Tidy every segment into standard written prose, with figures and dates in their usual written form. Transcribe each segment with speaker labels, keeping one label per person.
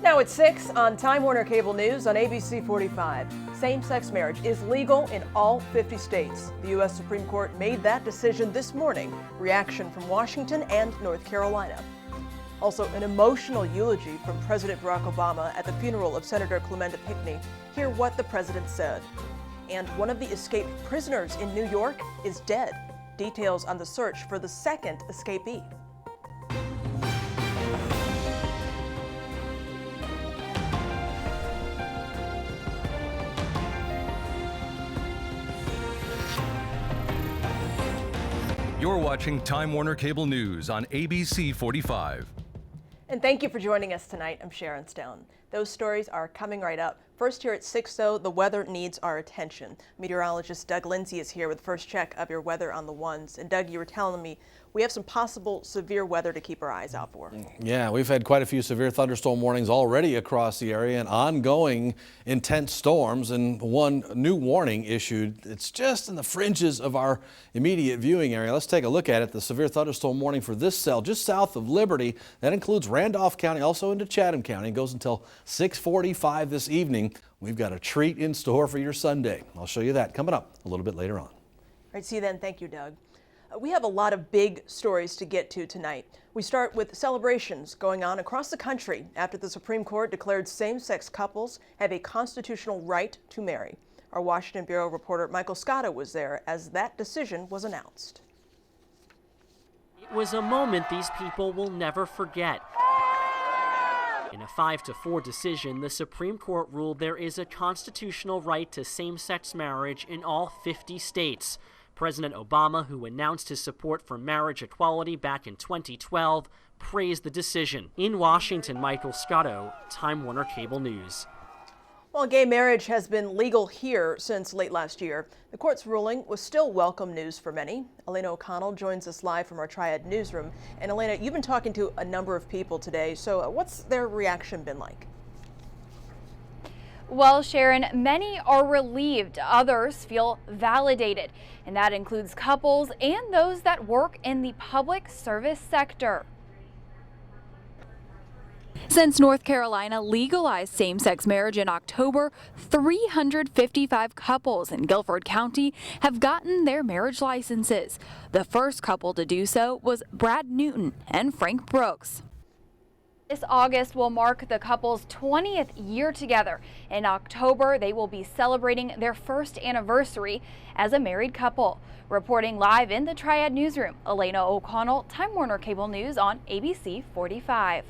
Speaker 1: Now at 6 on Time Warner Cable News on ABC 45. Same-sex marriage is legal in all 50 states. The U.S. Supreme Court made that decision this morning. Reaction from Washington and North Carolina. Also, an emotional eulogy from President Barack Obama at the funeral of Senator Clementa Pinckney. Hear what the president said. And one of the escaped prisoners in New York is dead. Details on the search for the second escapee.
Speaker 2: You're watching Time Warner Cable News on ABC 45.
Speaker 1: And thank you for joining us tonight. I'm Cheryn Stone. Those stories are coming right up. First here at 6, though, the weather needs our attention. Meteorologist Doug Lindsay is here with the first check of your weather on the ones. And Doug, you were telling me we have some possible severe weather to keep our eyes out for.
Speaker 3: Yeah, we've had quite a few severe thunderstorm warnings already across the area and ongoing intense storms, and one new warning issued. It's just in the fringes of our immediate viewing area. Let's take a look at it. The severe thunderstorm warning for this cell just south of Liberty. That includes Randolph County, also into Chatham County. It goes until 6:45 this evening. We've got a treat in store for your Sunday. I'll show you that coming up a little bit later on.
Speaker 1: All right, see you then. Thank you, Doug. We have a lot of big stories to get to tonight. We start with celebrations going on across the country after the Supreme Court declared same-sex couples have a constitutional right to marry. Our Washington Bureau reporter Michael Scotto was there as that decision was announced.
Speaker 4: It was a moment these people will never forget. In a 5-4 decision, the Supreme Court ruled there is a constitutional right to same-sex marriage in all 50 states. President Obama, who announced his support for marriage equality back in 2012, praised the decision. In Washington, Michael Scotto, Time Warner Cable News.
Speaker 1: While gay marriage has been legal here since late last year, the court's ruling was still welcome news for many. Elaina O'Connell joins us live from our Triad newsroom. And Elaina, you've been talking to a number of people today, so what's their reaction been like?
Speaker 5: Well, Cheryn, many are relieved. Others feel validated, and that includes couples and those that work in the public service sector. Since North Carolina legalized same-sex marriage in October, 355 couples in Guilford County have gotten their marriage licenses. The first couple to do so was Brad Newton and Frank Brooks. This August will mark the couple's 20th year together. In October, they will be celebrating their first anniversary as a married couple. Reporting live in the Triad newsroom, Elaina O'Connell, Time Warner Cable News on ABC 45.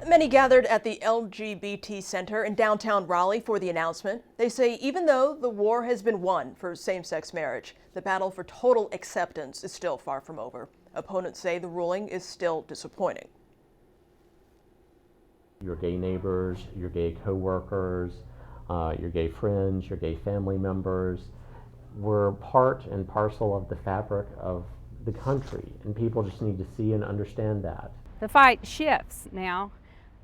Speaker 1: Many gathered at the LGBT Center in downtown Raleigh for the announcement. They say even though the war has been won for same-sex marriage, the battle for total acceptance is still far from over. Opponents say the ruling is still disappointing.
Speaker 6: Your gay neighbors, your gay co-workers, your gay friends, your gay family members were part and parcel of the fabric of the country, and people just need to see and understand that.
Speaker 7: The fight shifts now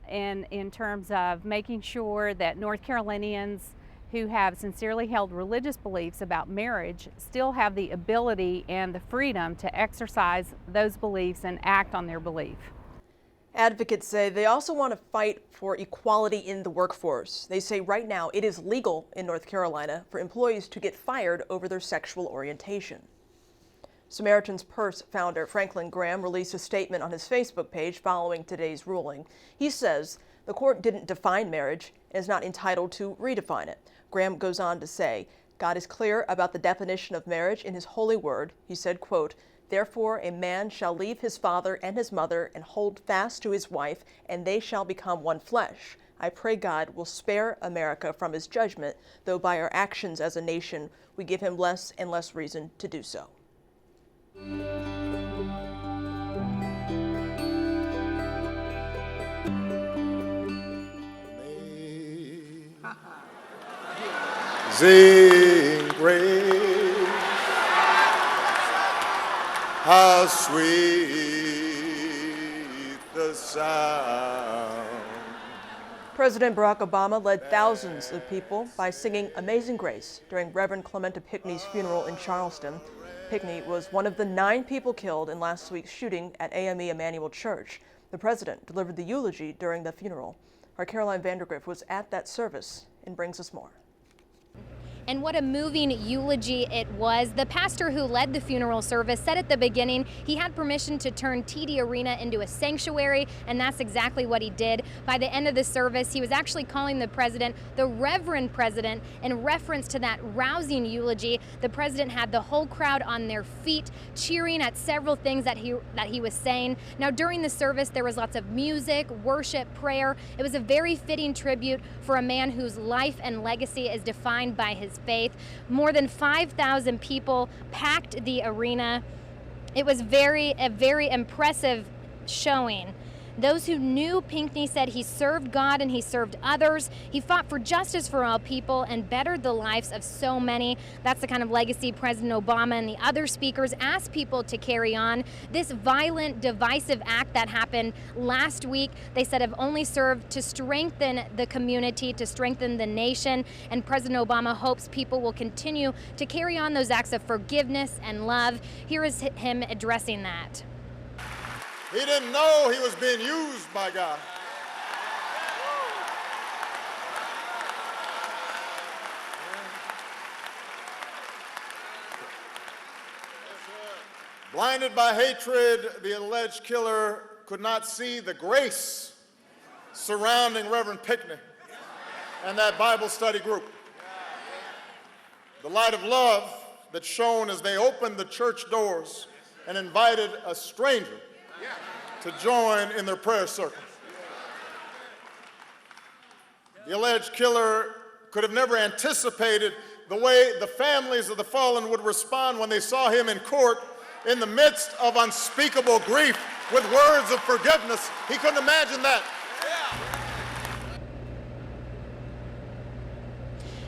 Speaker 7: in terms of making sure that North Carolinians who have sincerely held religious beliefs about marriage still have the ability and the freedom to exercise those beliefs and act on their belief.
Speaker 1: Advocates say they also want to fight for equality in the workforce. They say right now it is legal in North Carolina for employees to get fired over their sexual orientation. Samaritan's Purse founder Franklin Graham released a statement on his Facebook page following today's ruling. He says the court didn't define marriage and is not entitled to redefine it. Graham goes on to say, God is clear about the definition of marriage in his holy word. He said, quote, "Therefore a man shall leave his father and his mother and hold fast to his wife, and they shall become one flesh. I pray God will spare America from his judgment, though by our actions as a nation we give him less and less reason to do so."
Speaker 8: Sing praise, how sweet the sound.
Speaker 1: President Barack Obama led thousands of people by singing Amazing Grace during Reverend Clementa Pinckney's funeral in Charleston. Pinckney was one of the 9 people killed in last week's shooting at AME Emmanuel Church. The president delivered the eulogy during the funeral. Our Caroline Vandergriff was at that service and brings us more.
Speaker 9: And what a moving eulogy it was. The pastor who led the funeral service said at the beginning he had permission to turn TD Arena into a sanctuary, and that's exactly what he did. By the end of the service, he was actually calling the president the Reverend President in reference to that rousing eulogy. The president had the whole crowd on their feet, cheering at several things that he was saying. Now, during the service, there was lots of music, worship, prayer. It was a very fitting tribute for a man whose life and legacy is defined by his faith. More than 5,000 people packed the arena. It was a very impressive showing. Those who knew Pinckney said he served God and he served others. He fought for justice for all people and bettered the lives of so many. That's the kind of legacy President Obama and the other speakers asked people to carry on. This violent, divisive act that happened last week, they said have only served to strengthen the community, to strengthen the nation. And President Obama hopes people will continue to carry on those acts of forgiveness and love. Here is him addressing that.
Speaker 8: He didn't know he was being used by God. Blinded by hatred, the alleged killer could not see the grace surrounding Reverend Pinckney and that Bible study group. The light of love that shone as they opened the church doors and invited a stranger to join in their prayer circle. The alleged killer could have never anticipated the way the families of the fallen would respond when they saw him in court in the midst of unspeakable grief with words of forgiveness. He couldn't imagine that.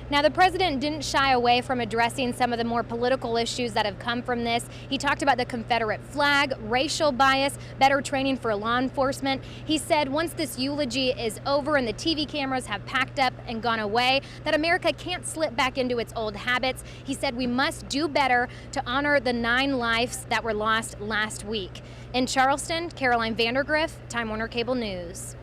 Speaker 9: Now, the president didn't shy away from addressing some of the more political issues that have come from this. He talked about the Confederate flag, racial bias, better training for law enforcement. He said once this eulogy is over and the TV cameras have packed up and gone away, that America can't slip back into its old habits. He said we must do better to honor the 9 lives that were lost last week. In Charleston, Caroline Vandergriff, Time Warner Cable News.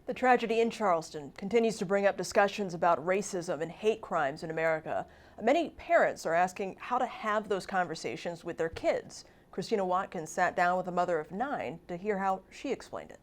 Speaker 1: The tragedy in Charleston continues to bring up discussions about racism and hate crimes in America. Many parents are asking how to have those conversations with their kids. Christina Watkins sat down with a mother of 9 to hear how she explained it.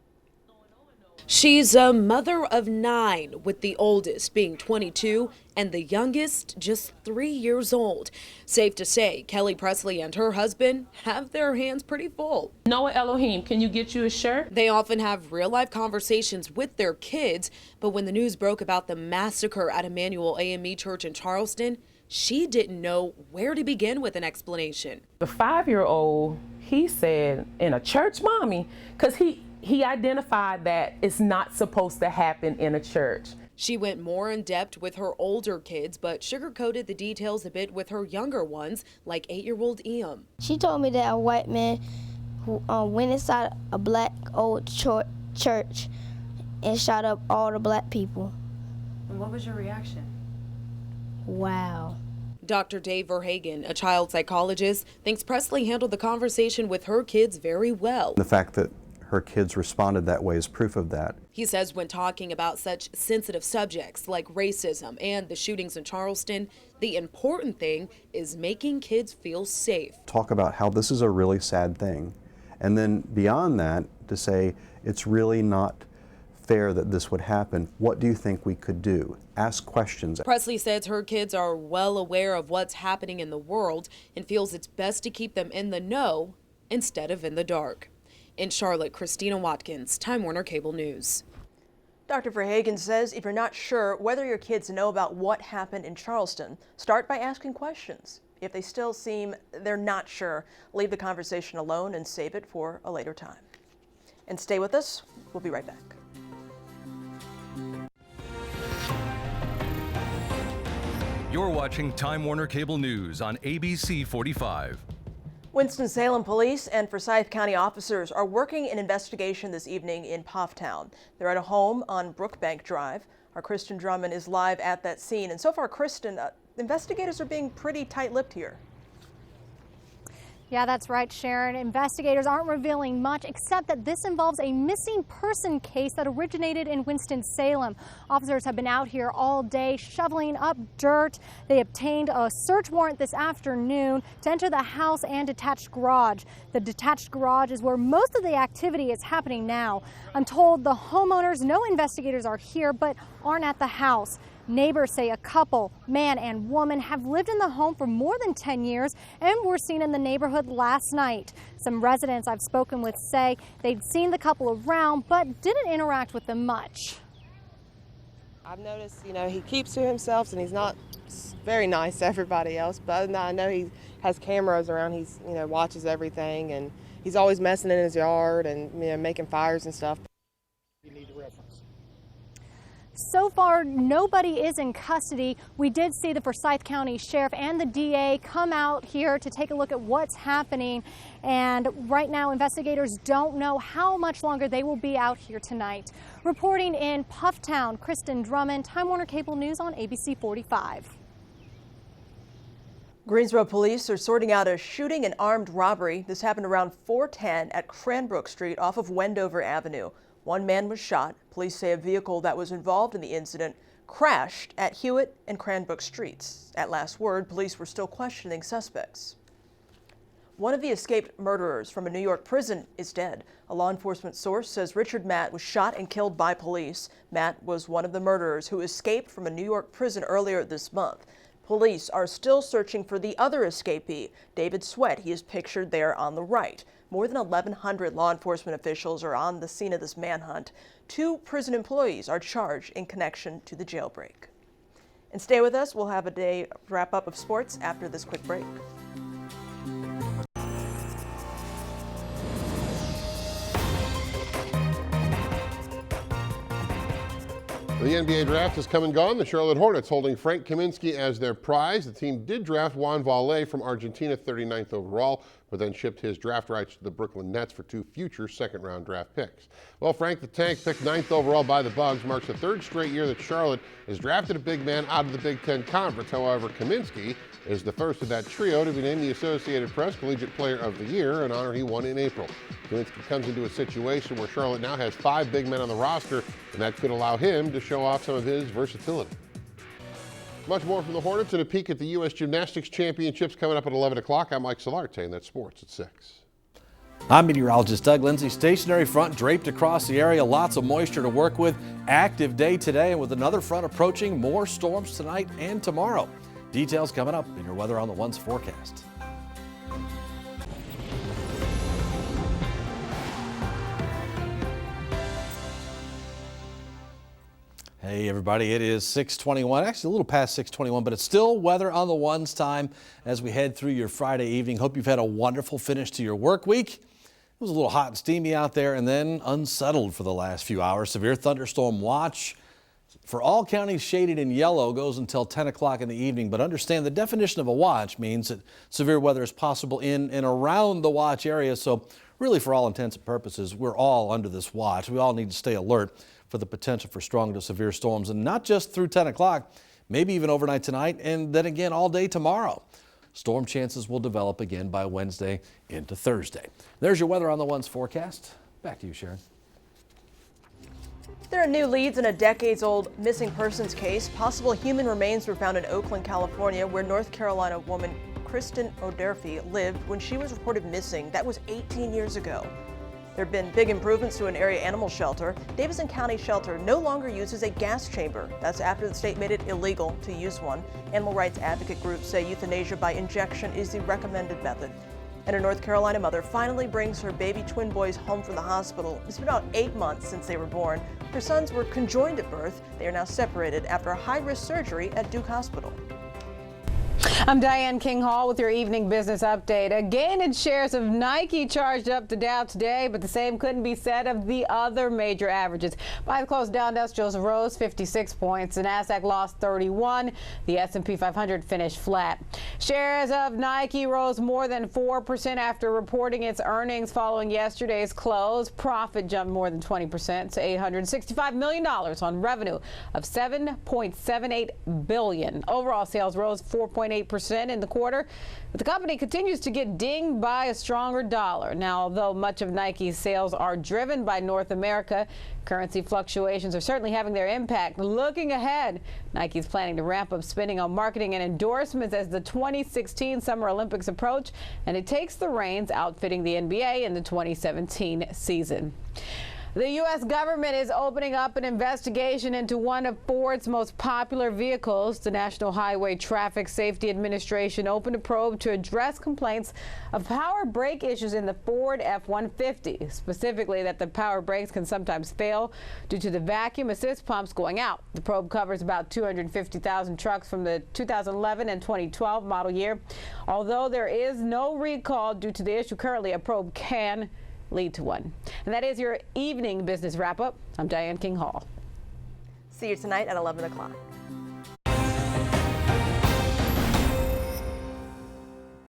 Speaker 10: She's a mother of 9, with the oldest being 22 and the youngest just 3 years old. Safe to say, Kelly Presley and her husband have their hands pretty full.
Speaker 11: Noah Elohim, can you get you a shirt?
Speaker 10: They often have real-life conversations with their kids, but when the news broke about the massacre at Emmanuel AME Church in Charleston, she didn't know where to begin with an explanation.
Speaker 11: The 5-year-old, he said, in a church, mommy, because he identified that it's not supposed to happen in a church.
Speaker 10: She went more in depth with her older kids, but sugarcoated the details a bit with her younger ones, like 8-year-old Iam.
Speaker 12: She told me that a white man who went inside a black old church and shot up all the black people.
Speaker 13: And what was your reaction?
Speaker 12: Wow.
Speaker 10: Dr. Dave Verhagen, a child psychologist, thinks Presley handled the conversation with her kids very well.
Speaker 14: The fact that her kids responded that way is proof of that.
Speaker 10: He says when talking about such sensitive subjects like racism and the shootings in Charleston, the important thing is making kids feel safe.
Speaker 14: Talk about how this is a really sad thing. And then beyond that, to say it's really not fair that this would happen. What do you think we could do? Ask questions.
Speaker 10: Presley says her kids are well aware of what's happening in the world and feels it's best to keep them in the know instead of in the dark. In Charlotte, Christina Watkins, Time Warner Cable News.
Speaker 1: Dr. Verhagen says if you're not sure whether your kids know about what happened in Charleston, start by asking questions. If they still seem they're not sure, leave the conversation alone and save it for a later time. And stay with us. We'll be right back.
Speaker 2: You're watching Time Warner Cable News on ABC 45.
Speaker 1: Winston-Salem police and Forsyth County officers are working an investigation this evening in Pofftown. They're at a home on Brookbank Drive. Our Cristen Drummand is live at that scene. And so far, Kristen, investigators are being pretty tight-lipped here.
Speaker 15: Yeah, that's right, Sharon. Investigators aren't revealing much except that this involves a missing person case that originated in Winston-Salem. Officers have been out here all day shoveling up dirt. They obtained a search warrant this afternoon to enter the house and detached garage. The detached garage is where most of the activity is happening now. I'm told the homeowners know investigators are here but aren't at the house. Neighbors say a couple, man and woman, have lived in the home for more than 10 years and were seen in the neighborhood last night. Some residents I've spoken with say they'd seen the couple around but didn't interact with them much.
Speaker 16: I've noticed, he keeps to himself and he's not very nice to everybody else, but other than that, I know he has cameras around. He's, watches everything, and he's always messing in his yard and, making fires and stuff.
Speaker 17: You need the reference.
Speaker 15: So far, nobody is in custody. We did see the Forsyth County Sheriff and the DA come out here to take a look at what's happening. And right now, investigators don't know how much longer they will be out here tonight. Reporting in Pufftown, Cristen Drummand, Time Warner Cable News on ABC 45.
Speaker 1: Greensboro police are sorting out a shooting and armed robbery. This happened around 410 at Cranbrook Street off of Wendover Avenue. One man was shot. Police say a vehicle that was involved in the incident crashed at Hewitt and Cranbrook Streets. At last word, police were still questioning suspects. One of the escaped murderers from a New York prison is dead. A law enforcement source says Richard Matt was shot and killed by police. Matt was one of the murderers who escaped from a New York prison earlier this month. Police are still searching for the other escapee, David Sweat. He is pictured there on the right. More than 1,100 law enforcement officials are on the scene of this manhunt. 2 prison employees are charged in connection to the jailbreak. And stay with us. We'll have a day wrap-up of sports after this quick break.
Speaker 18: The NBA draft has come and gone. The Charlotte Hornets holding Frank Kaminsky as their prize. The team did draft Juan Vallée from Argentina, 39th overall, but then shipped his draft rights to the Brooklyn Nets for 2 future second-round draft picks. Well, Frank the Tank, picked 9th overall by the Bugs, marks the 3rd straight year that Charlotte has drafted a big man out of the Big Ten Conference. However, Kaminsky is the first of that trio to be named the Associated Press Collegiate Player of the Year, an honor he won in April. Kaminsky comes into a situation where Charlotte now has 5 big men on the roster, and that could allow him to show off some of his versatility. Much more from the Hornets and a peek at the U.S. Gymnastics Championships coming up at 11 o'clock. I'm Mike Solarte, and that's sports at 6.
Speaker 3: I'm meteorologist Doug Lindsay. Stationary front draped across the area. Lots of moisture to work with. Active day today, and with another front approaching, more storms tonight and tomorrow. Details coming up in your Weather on the Ones forecast. Hey everybody, it is 6:21, actually a little past 6:21, but it's still Weather on the Ones time as we head through your Friday evening. Hope you've had a wonderful finish to your work week. It was a little hot and steamy out there and then unsettled for the last few hours. Severe thunderstorm watch for all counties shaded in yellow goes until 10 o'clock in the evening, but understand the definition of a watch means that severe weather is possible in and around the watch area. So really, for all intents and purposes, we're all under this watch. We all need to stay alert for the potential for strong to severe storms, and not just through 10 o'clock, maybe even overnight tonight, and then again all day tomorrow. Storm chances will develop again by Wednesday into Thursday. There's your Weather on the Ones forecast. Back to you, Sharon.
Speaker 1: There are new leads in a decades-old missing persons case. Possible human remains were found in Oakland, California, where North Carolina woman Cristen Drummand lived when she was reported missing. That was 18 years ago. There have been big improvements to an area animal shelter. Davison County Shelter no longer uses a gas chamber. That's after the state made it illegal to use one. Animal rights advocate groups say euthanasia by injection is the recommended method. And a North Carolina mother finally brings her baby twin boys home from the hospital. It's been about 8 months since they were born. Her sons were conjoined at birth. They are now separated after a high-risk surgery at Duke Hospital.
Speaker 19: I'm Diane King Hall with your evening business update. A gain in shares of Nike charged up the Dow today, but the same couldn't be said of the other major averages. By the close, Dow Industrials rose 56 points. The Nasdaq lost 31. The S&P 500 finished flat. Shares of Nike rose more than 4% after reporting its earnings following yesterday's close. Profit jumped more than 20% to $865 million on revenue of $7.78 billion. Overall sales rose 4.8% 1% in the quarter. But the company continues to get dinged by a stronger dollar. Now, although much of Nike's sales are driven by North America, currency fluctuations are certainly having their impact. Looking ahead, Nike's planning to ramp up spending on marketing and endorsements as the 2016 Summer Olympics approach, and it takes the reins outfitting the NBA in the 2017 season. The U.S. government is opening up an investigation into one of Ford's most popular vehicles. The National Highway Traffic Safety Administration opened a probe to address complaints of power brake issues in the Ford F-150, specifically that the power brakes can sometimes fail due to the vacuum assist pumps going out. The probe covers about 250,000 trucks from the 2011 and 2012 model year. Although there is no recall due to the issue currently, a probe can lead to one. And that is your evening business wrap-up. I'm Diane King Hall.
Speaker 1: See you tonight at 11 o'clock.